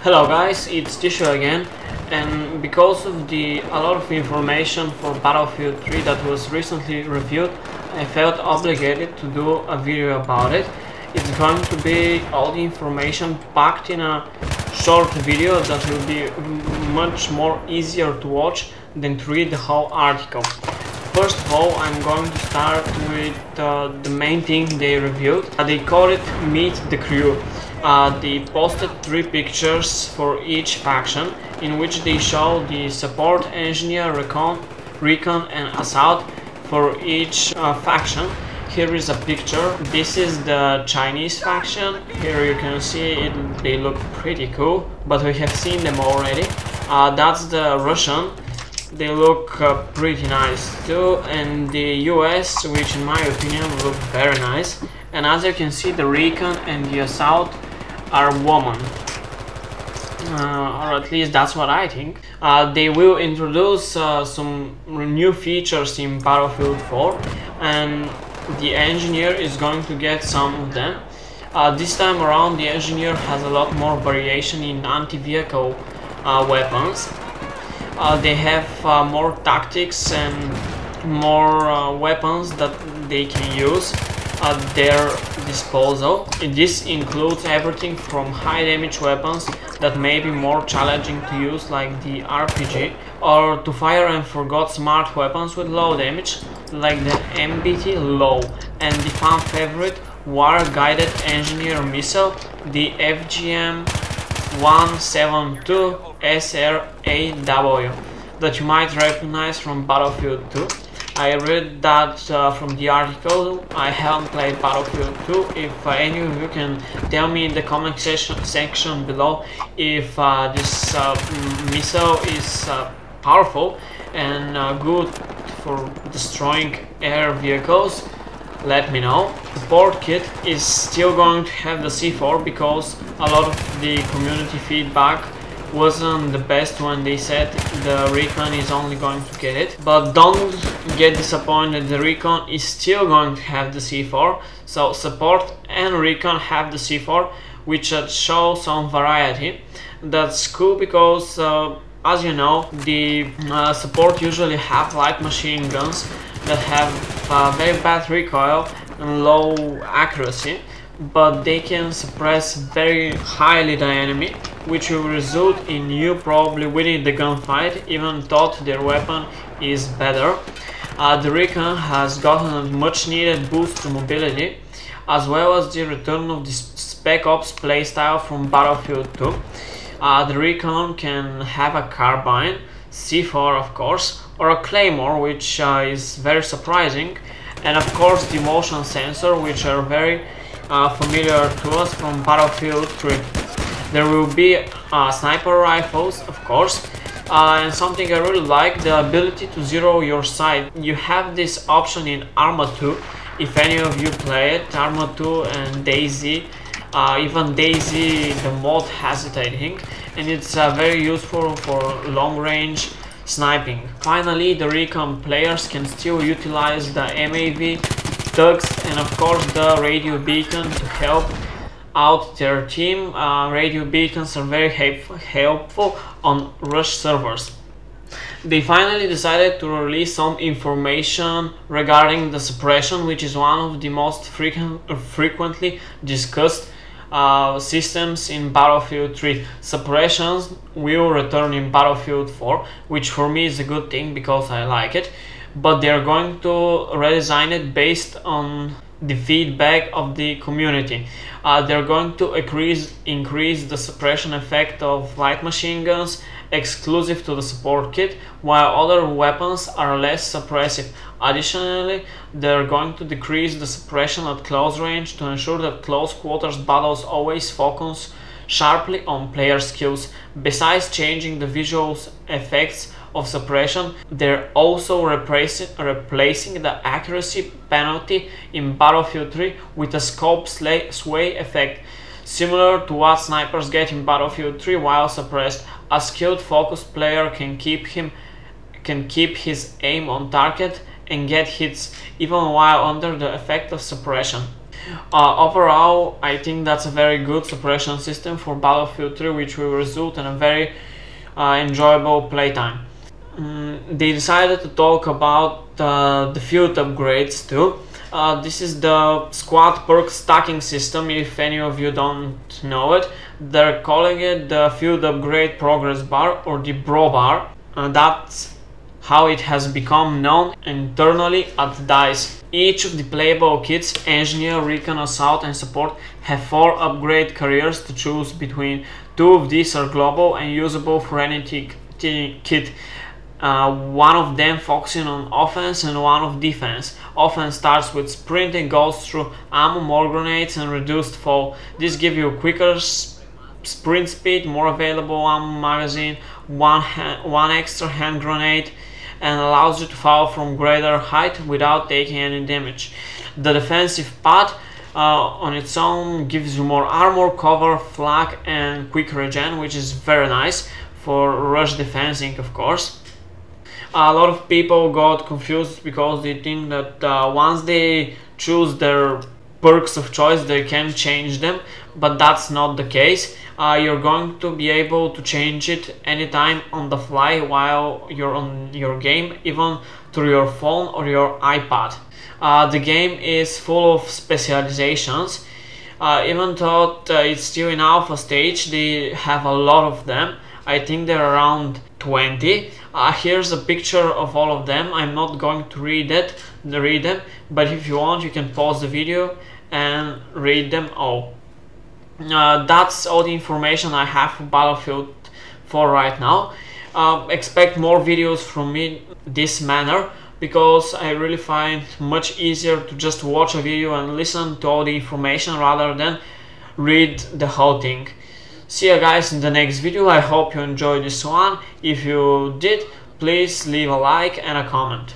Hello guys, it's Tisho again, and because of a lot of information for Battlefield 3 that was recently reviewed, I felt obligated to do a video about it. It's going to be all the information packed in a short video that will be much more easier to watch than to read the whole article. First of all, I'm going to start with the main thing they reviewed. They call it Meet the Crew. They posted 3 pictures for each faction, in which they show the support, engineer, recon and assault for each faction. Here is a picture. This is the Chinese faction. Here you can see it, they look pretty cool, but we have seen them already. That's the Russian. They look pretty nice too, and the US, which in my opinion look very nice. And as you can see, the recon and the assault are women, or at least that's what I think. They will introduce some new features in Battlefield 4, and the engineer is going to get some of them. This time around, the engineer has a lot more variation in anti-vehicle weapons. They have more tactics and more weapons that they can use at their disposal. This includes everything from high damage weapons that may be more challenging to use, like the RPG, or to fire and forgot smart weapons with low damage, like the MBT low, and the fan favorite wire-guided engineer missile, the FGM 172 SRAW, that you might recognize from Battlefield 2. I read that from the article. I haven't played Battlefield 2. If any of you can tell me in the comment section below if this missile is powerful and good for destroying air vehicles, let me know. The support kit is still going to have the C4 because a lot of the community feedback wasn't the best when they said the recon is only going to get it. But don't get disappointed, the recon is still going to have the C4. So support and recon have the C4, which shows some variety. That's cool because as you know, the support usually have light machine guns that have very bad recoil and low accuracy, but they can suppress very highly the enemy, which will result in you probably winning the gunfight even though their weapon is better. The recon has gotten a much needed boost to mobility, as well as the return of the Spec Ops playstyle from Battlefield 2. The recon can have a carbine, C4 of course, or a claymore, which is very surprising, and of course the motion sensor, which are very familiar to us from Battlefield 3. There will be sniper rifles, of course, and something I really like, the ability to zero your sight. You have this option in Arma 2, if any of you play it. Arma 2 and DayZ, even DayZ the mod has it, I think, and it's very useful for long range sniping. Finally, the recon players can still utilize the MAV, tugs, and of course the radio beacon to help out their team. Radio beacons are very helpful on rush servers. They finally decided to release some information regarding the suppression, which is one of the most frequently discussed systems in Battlefield 3. Suppressions will return in Battlefield 4, which for me is a good thing because I like it, but they're going to redesign it based on the feedback of the community. They're going to increase the suppression effect of light machine guns exclusive to the support kit, while other weapons are less suppressive. Additionally, they're going to decrease the suppression at close range to ensure that close quarters battles always focus sharply on player skills. Besides changing the visual effects of suppression, they're also replacing the accuracy penalty in Battlefield 3 with a scope sway effect, similar to what snipers get in Battlefield 3 while suppressed. A skilled focused player can keep his aim on target and get hits even while under the effect of suppression. Overall, I think that's a very good suppression system for Battlefield 3, which will result in a very enjoyable playtime. They decided to talk about the field upgrades too. This is the squad perk stacking system, if any of you don't know it. They're calling it the field upgrade progress bar, or the bro bar. That's how it has become known internally at DICE. Each of the playable kits, Engineer, Recon, Assault and Support, have 4 upgrade carriers to choose between. 2 of these are global and usable for any kit. One of them focusing on offense and one of defense. Offense starts with sprint and goes through ammo, more grenades and reduced fall. This gives you quicker sprint speed, more available ammo magazine, one extra hand grenade, and allows you to fall from greater height without taking any damage. The defensive path on its own gives you more armor, cover, flak and quick regen, which is very nice for rush defensing, of course. A lot of people got confused because they think that once they choose their perks of choice they can change them, but that's not the case. You're going to be able to change it anytime on the fly while you're on your game, even through your phone or your iPad. The game is full of specializations. Even though it's still in alpha stage, they have a lot of them. I think they're around 20. Here's a picture of all of them. I'm not going to read them, but if you want you can pause the video and read them all. That's all the information I have for Battlefield 4 right now. Expect more videos from me this manner, because I really find much easier to just watch a video and listen to all the information rather than read the whole thing. See you guys in the next video. I hope you enjoyed this one. If you did, please leave a like and a comment.